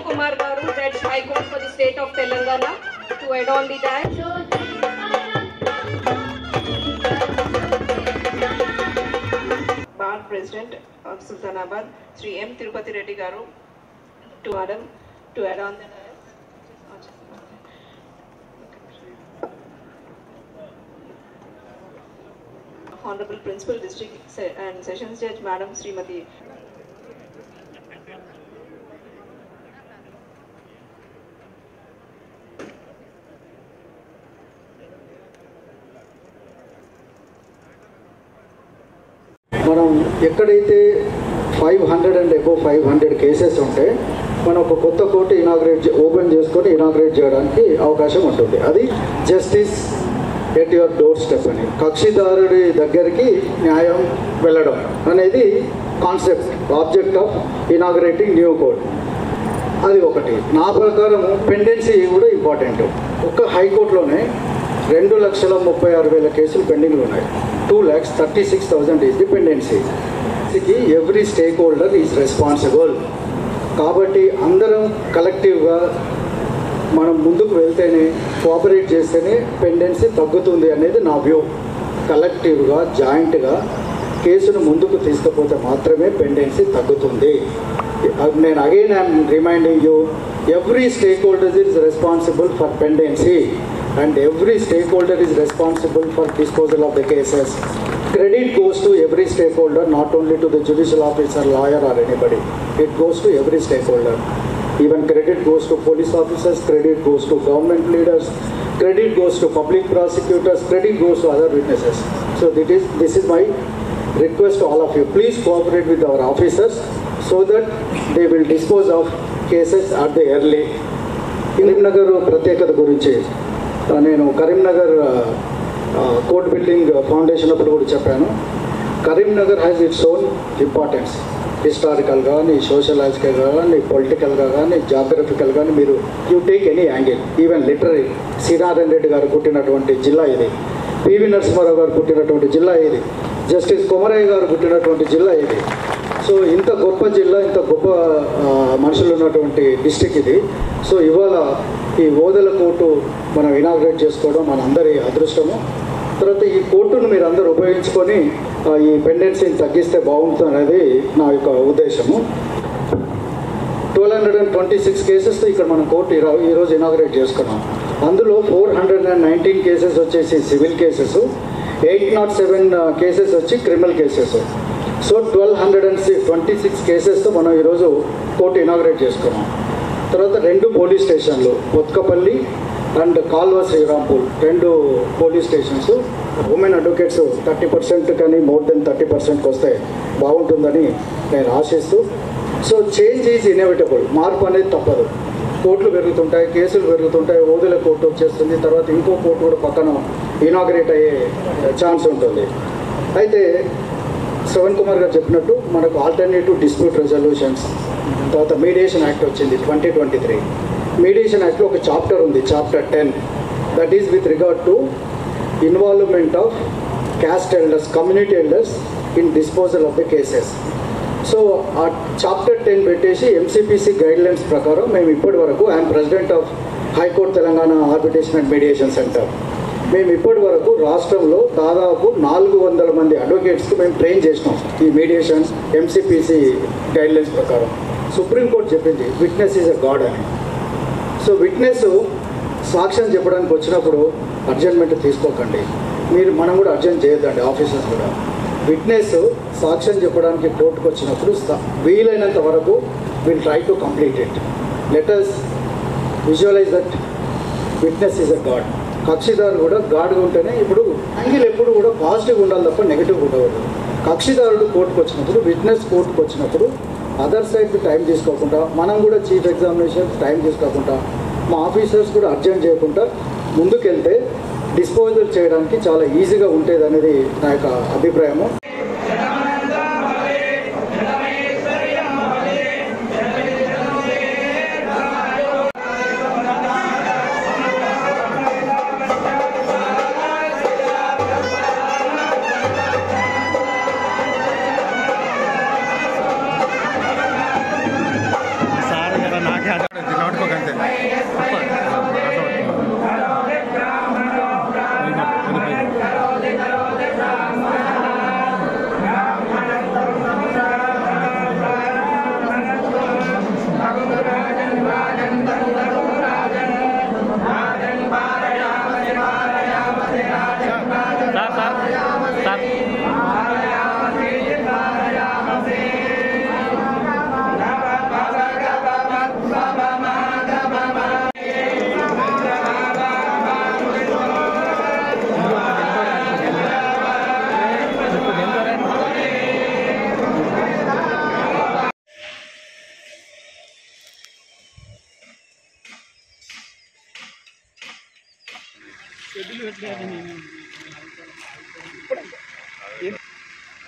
Kumar Garu, Judge High Court for the State of Telangana, to add on the diet. Bar President of Sultanabad, Sri M. Tirupati Reddy Garu, to Madam, to add on the diet. Honorable Principal District and Sessions Judge, Madam Srimati. మనం ఎక్కడైతే 500 and above 500 cases ఉంటే మనం ఒక కొత్త court open చేసుకొని inaugurate చేయడానికి అవకాశం ఉంటుంది. అది justice at your door step అని, కక్షిదారుడి దగ్గరికి న్యాయం వెళ్ళడం అనేది concept, object of inaugurating new court. అది ఒకటి. నా ప్రకారం పెండెన్సీ కూడా ఇంపార్టెంట్. ఒక్క హైకోర్టులోనే 2,36,000 కేసులు పెండింగ్లు ఉన్నాయి. 2,36,000 is the pendency. Every stake holder is responsible. కాబట్టి అందరం కలెక్టివ్గా మనం ముందుకు వెళ్తేనే, కోఆపరేట్ చేస్తేనే పెండెన్సీ తగ్గుతుంది అనేది నా వ్యూ. కలెక్టివ్గా జాయింట్గా కేసును ముందుకు తీసుకుపోతే మాత్రమే పెండెన్సీ తగ్గుతుంది. నేను again I'm reminding you, every stake holder is responsible for pendency and every stakeholder is responsible for disposal of the cases. Credit goes to every stakeholder, not only to the judicial officer, lawyer or anybody. It goes to every stakeholder. Even credit goes to police officers, credit goes to government leaders, credit goes to public prosecutors, credit goes to other witnesses. So this is my request to all of you. Please cooperate with our officers so that they will dispose of cases at the early. Karimnagar ప్రత్యేకత గురించి నేను Karimnagar court building foundation అప్పుడు కూడా చెప్పాను. Karimnagar has its own importance, historical కానీ, sociological కానీ, పొలిటికల్గా కానీ, జాగ్రఫికల్ కానీ. మీరు you take any angle, even literary. Sri Narayana Reddy గారు పుట్టినటువంటి జిల్లా ఇది, పివి నరసింహారావు గారు పుట్టినటువంటి జిల్లా ఇది, జస్టిస్ కొమరయ్య గారు పుట్టినటువంటి జిల్లా ఇది. సో ఇంత గొప్ప జిల్లా, ఇంత గొప్ప మనుషులు ఉన్నటువంటి డిస్టిక్ ఇది. సో ఇవాళ ఈ ఓదెల కోర్టు మనం ఇనాగ్రేట్ చేసుకోవడం మన అందరి అదృష్టము. తర్వాత ఈ కోర్టును మీరు అందరూ ఉపయోగించుకొని ఈ పెండెన్సీని తగ్గిస్తే బాగుంటుంది అనేది నా యొక్క ఉద్దేశము. 1226 కేసెస్తో ఇక్కడ మనం కోర్టు ఈరోజు ఇనాగ్రేట్ చేసుకున్నాం. అందులో 419 కేసెస్ వచ్చేసి సివిల్ కేసెస్, 807 కేసెస్ వచ్చి క్రిమినల్ కేసెస్. సో 1226 కేసెస్తో మనం ఈరోజు కోర్టు ఇనాగ్రేట్ చేసుకున్నాం. తర్వాత 2 పోలీస్ స్టేషన్లు, Bothkapalli and Kalva Srirampur, 2 police stations. Women advocates 30% కానీ మోర్ దెన్ 30%కి వస్తే బాగుంటుందని నేను ఆశిస్తూ. సో చేంజ్ ఈజ్ ఇన్ఎవిటబుల్, మార్పు అనేది తప్పదు. కోర్టులు పెరుగుతుంటాయి, కేసులు పెరుగుతుంటాయి, ఓదెల కోర్టు వచ్చేస్తుంది, తర్వాత ఇంకో కోర్టు కూడా పక్కన ఇనాగ్రేట్ అయ్యే ఛాన్స్ ఉంటుంది. అయితే శ్రవణ్ కుమార్ గారు చెప్పినట్టు మనకు ఆల్టర్నేటివ్ డిస్ప్యూట్ రెజల్యూషన్స్, తర్వాత మీడియేషన్ యాక్ట్ వచ్చింది 2023. మీడియేషన్ యాక్ట్లో ఒక చాప్టర్ ఉంది, chapter 10, that is with regard to involvement of caste elders, community elders in disposal of the cases. So ఆ చాప్టర్ 10 పెట్టేసి ఎంసీపీసీ గైడ్లైన్స్ ప్రకారం మేము ఇప్పటి వరకు, I'm president of high court Telangana arbitration and mediation centre, మేము ఇప్పటి వరకు రాష్ట్రంలో దాదాపు 400 మంది అడ్వకేట్స్కి మేము ట్రైన్ చేసినాం ఈ మీడియేషన్ ఎంసీపీసీ గైడ్లైన్స్ ప్రకారం. సుప్రీంకోర్టు చెప్పింది విట్నెస్ ఈజ్ ఎ గాడ్ అని. సో విట్నెస్ సాక్ష్యం చెప్పడానికి వచ్చినప్పుడు అర్జెంట్మెంట్ తీసుకోకండి. మనం కూడా అర్జెంట్ చేయొద్దండి. ఆఫీసర్స్ కూడా విట్నెస్ సాక్ష్యం చెప్పడానికి కోర్టుకు వచ్చినప్పుడు వీలైనంత వరకు will try to complete it. Let us visualise that witness is a god. కక్షిదారు కూడా గాడ్గా ఉంటేనే ఇప్పుడు యాంగిల్ ఎప్పుడు కూడా పాజిటివ్ ఉండాలి తప్ప నెగిటివ్ ఉండకూడదు. కక్షిదారుడు కోర్టుకు వచ్చినప్పుడు, విట్నెస్ కోర్టుకు వచ్చినప్పుడు అదర్ సైడ్ టైం తీసుకోకుండా, మనం కూడా చీఫ్ ఎగ్జామినేషన్ టైం తీసుకోకుండా, మా ఆఫీసర్స్ కూడా అర్జెంట్ చేయకుండా ముందుకెళ్తే డిస్పోజల్ చేయడానికి చాలా ఈజీగా ఉంటుంది అనేది నా యొక్క అభిప్రాయము.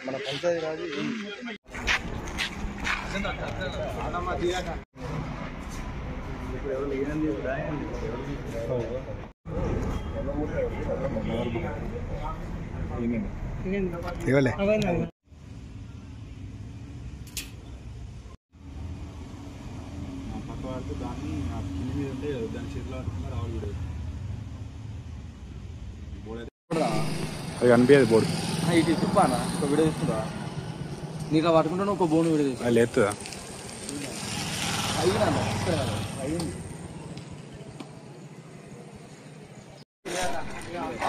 మన పంచాయతీ రాజు పక్క వాడితే దాన్ని కింది మీద ఉంటే దాని చేతిలో పట్టుకున్నా రావాలి అది కనిపించదు బోర్డు. ఇటు తిప్పానా ఒక వీడియో తీసుకుంటా, నీకు పట్టుకుంటాను ఒక బోన్ వీడియో తీసుకుంటా. అది లేస్తుందా? అయ్యింది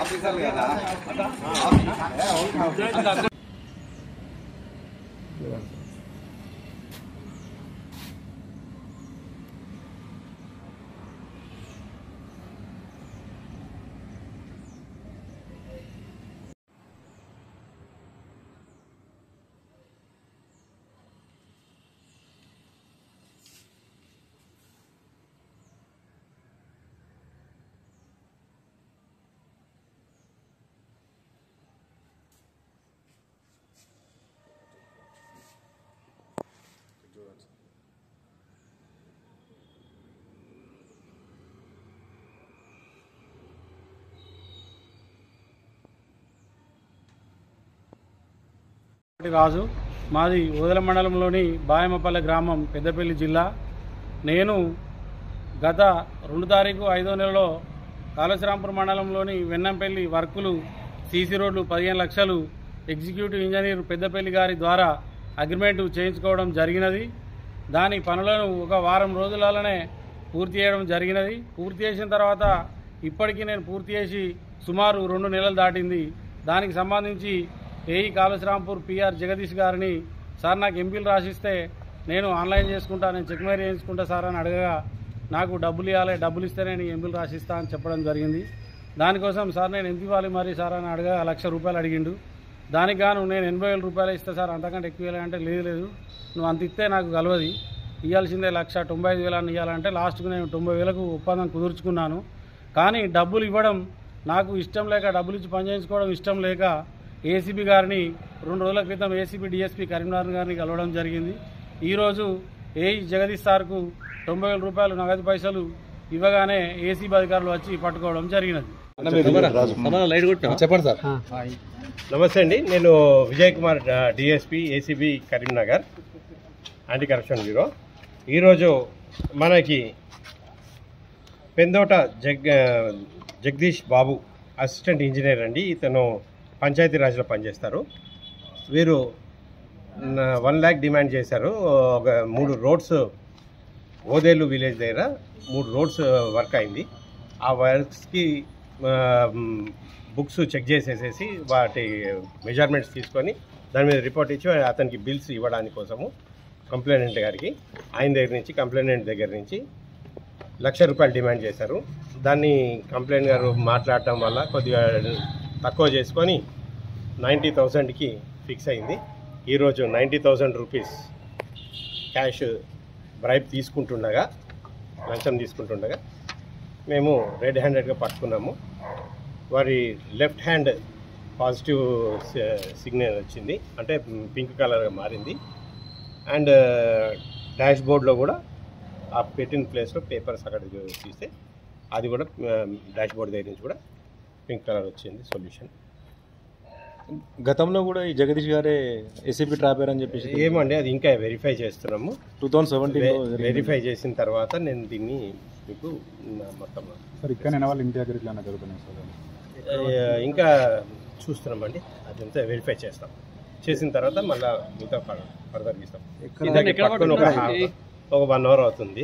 ఆఫీసర్లు కదా. రాజు, మాది ఓదెల మండలంలోని బాయమపల్లె గ్రామం, పెద్దపల్లి జిల్లా. నేను గత 2 తారీఖు 5వ నెలలో కాళేశ్వరాంపూర్ మండలంలోని వెన్నంపల్లి వర్కులు సీసీ రోడ్లు 15 లక్షలు ఎగ్జిక్యూటివ్ ఇంజనీర్ పెద్దపల్లి గారి ద్వారా అగ్రిమెంట్ చేయించుకోవడం జరిగినది. దాని పనులను ఒక వారం రోజులలోనే పూర్తి చేయడం జరిగినది. పూర్తి చేసిన తర్వాత ఇప్పటికీ నేను పూర్తి చేసి సుమారు 2 నెలలు దాటింది. దానికి సంబంధించి ఏఈ కాళేశ్వరాంపూర్ పిఆర్ జగదీష్ గారిని, సార్ నాకు ఎంపీలు రాసిస్తే నేను ఆన్లైన్ చేసుకుంటా, నేను చెక్ మేరీ చేయించుకుంటా సార్ అని అడగగా, నాకు డబ్బులు ఇవ్వాలి, డబ్బులు ఇస్తే నేను ఎంపీలు రాసిస్తా అని చెప్పడం జరిగింది. దానికోసం సార్ నేను ఎంత ఇవ్వాలి మరి సార్ అని అడగగా ₹1,00,000 అడిగిండు. దానికి గాను నేను ₹80,000 ఇస్తా సార్, అంతకంటే ఎక్కువ ఇవ్వాలంటే లేదు నువ్వు అంత ఇస్తే నాకు కలవది, ఇవ్వాల్సిందే 1,95,000 అని ఇవ్వాలంటే లాస్ట్కు నేను 90,000కు ఒప్పందం కుదుర్చుకున్నాను. కానీ డబ్బులు ఇవ్వడం నాకు ఇష్టం లేక, డబ్బులు ఇచ్చి పనిచేయించుకోవడం ఇష్టం లేక ఏసీబీ గారిని 2 రోజుల క్రితం ఏసీబీ డిఎస్పీ కరీంనగర్ గారిని కలవడం జరిగింది. ఈరోజు ఏఈ జగదీష్ సార్కు ₹90,000 నగదు పైసలు ఇవ్వగానే ఏసీబీ అధికారులు వచ్చి పట్టుకోవడం జరిగినది. చెప్పండి సార్. నమస్తే అండి, నేను Vijay Kumar, DSP ACB Karimnagar, anti corruption bureau. ఈరోజు మనకి పెందోట జగదీష్ బాబు అసిస్టెంట్ ఇంజనీర్ అండి. ఇతను పంచాయతీరాజ్లో పనిచేస్తారు. వీరు 1 lakh డిమాండ్ చేశారు. ఒక 3 రోడ్స్ ఓదేలు విలేజ్ దగ్గర 3 రోడ్స్ వర్క్ అయింది. ఆ వర్క్స్కి బుక్స్ చెక్ చేసేసేసి వాటి మెజర్మెంట్స్ తీసుకొని దాని మీద రిపోర్ట్ ఇచ్చి అతనికి బిల్స్ ఇవ్వడానికి కోసము కంప్లైనెంట్ గారికి కంప్లైనెంట్ దగ్గర నుంచి ₹1,00,000 డిమాండ్ చేశారు. దాన్ని కంప్లైంట్ గారు మాట్లాడటం వల్ల కొద్దిగా తక్కువ చేసుకొని 90,000కి ఫిక్స్ అయింది. ఈరోజు 90,000 రూపీస్ క్యాష్ బ్రైబ్ లంచం తీసుకుంటుండగా మేము రెడ్ హ్యాండెడ్గా పట్టుకున్నాము. వారి లెఫ్ట్ హ్యాండ్ పాజిటివ్ సిగ్నల్ వచ్చింది, అంటే పింక్ కలర్గా మారింది. అండ్ డాష్ బోర్డ్లో కూడా ఆ పెట్టిన ప్లేస్లో పేపర్స్ అక్కడ తీస్తే అది కూడా డాష్ బోర్డ్ దగ్గర నుంచి కూడా పింక్ కలర్ వచ్చింది సొల్యూషన్. గతంలో కూడా ఈ జగదీష్ గారే ఏసీపీ ట్రాప్ అయ్యారని చెప్పేసి ఏమండి అది ఇంకా వెరిఫై చేస్తున్నాము. 2017 వెరిఫై చేసిన తర్వాత నేను దీన్ని మీకు మొత్తం సార్ ఇక్కడ వాళ్ళు ఇంటి దగ్గర ఇట్లా జరుగుతున్నాయి సార్, ఇంకా చూస్తున్నామండి. అదంతా వెరిఫై చేసిన తర్వాత మళ్ళీ మిగతా ఫర్దర్ ఇస్తాం. ఒక 1 అవర్ అవుతుంది.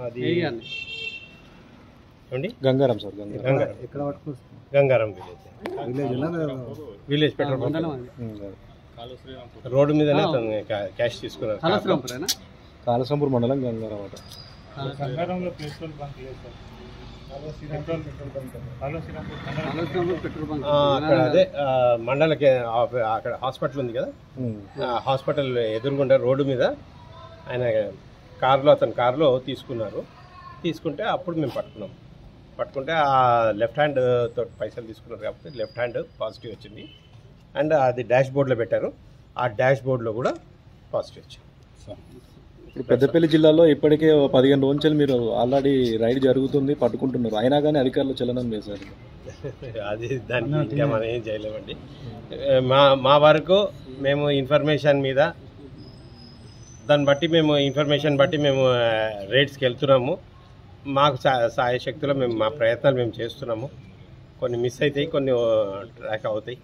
అది Gangaram sir, Gangaram village petrol road మీదనే క్యాష్ తీసుకున్నారు. కాళేశ్వరంపూర్ మండలం గంగారం అట. అక్కడ అదే మండలకి అక్కడ హాస్పిటల్ ఉంది కదా, హాస్పిటల్ ఎదురుగుండా రోడ్డు మీద ఆయన అతని కారులో తీసుకుంటే అప్పుడు మేము పట్టుకుంటే ఆ లెఫ్ట్ హ్యాండ్ తోటి పైసలు తీసుకున్నారు కాబట్టి లెఫ్ట్ హ్యాండ్ పాజిటివ్ వచ్చింది. అండ్ అది డాష్ బోర్డ్లో పెట్టారు, ఆ డాష్ బోర్డ్లో కూడా పాజిటివ్ వచ్చింది. ఇప్పుడు పెద్దపల్లి జిల్లాలో ఇప్పటికే 15 రోజుల నుంచి మీరు ఆల్రెడీ రైడ్ జరుగుతుంది, పట్టుకుంటున్నారు, అయినా కానీ అధికారులు చలనం లేదు సార్. అది దాన్ని ఇంకా మనం ఏం చేయలేమండి. మా వరకు మేము ఇన్ఫర్మేషన్ మీద ఇన్ఫర్మేషన్ బట్టి మేము రైడ్స్కి వెళ్తున్నాము. మాకు సాయశక్తిలో మా ప్రయత్నాలు మేము చేస్తున్నాము. కొన్ని మిస్ అవుతాయి, కొన్ని ట్రాక్ అవుతాయి.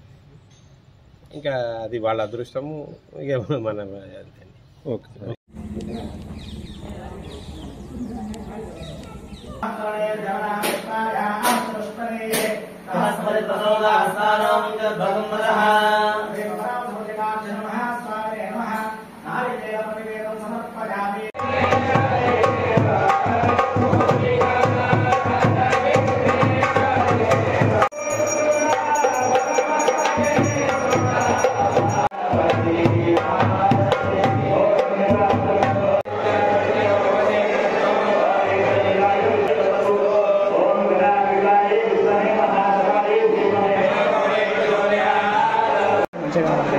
ఇంకా అది వాళ్ళ అదృష్టము, ఇక మన అంతే. ఓకే. మంచిగా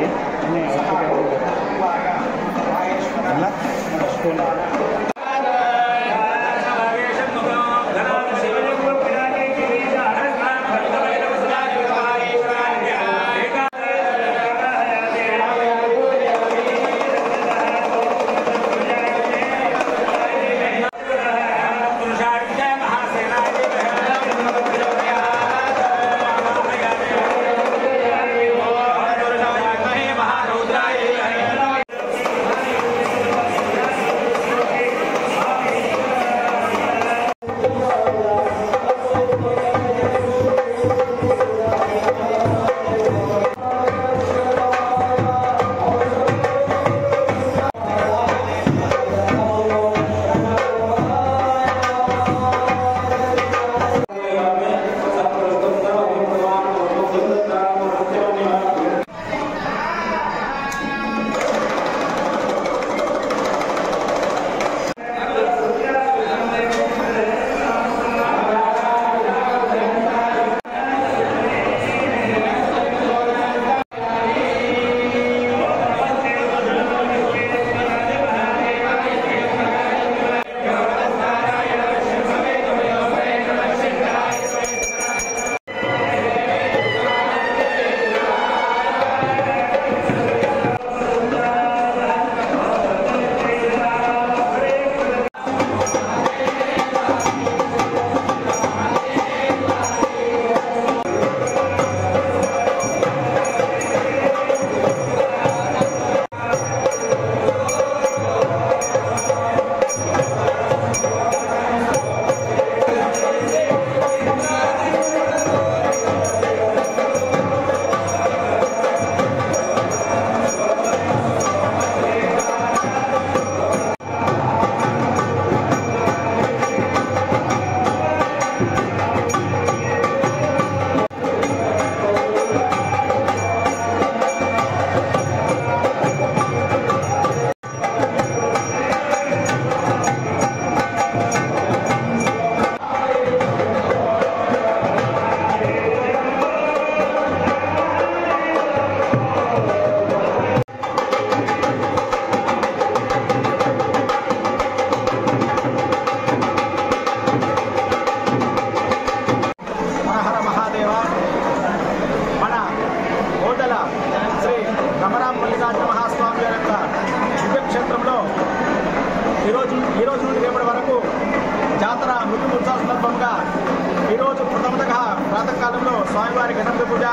పూజ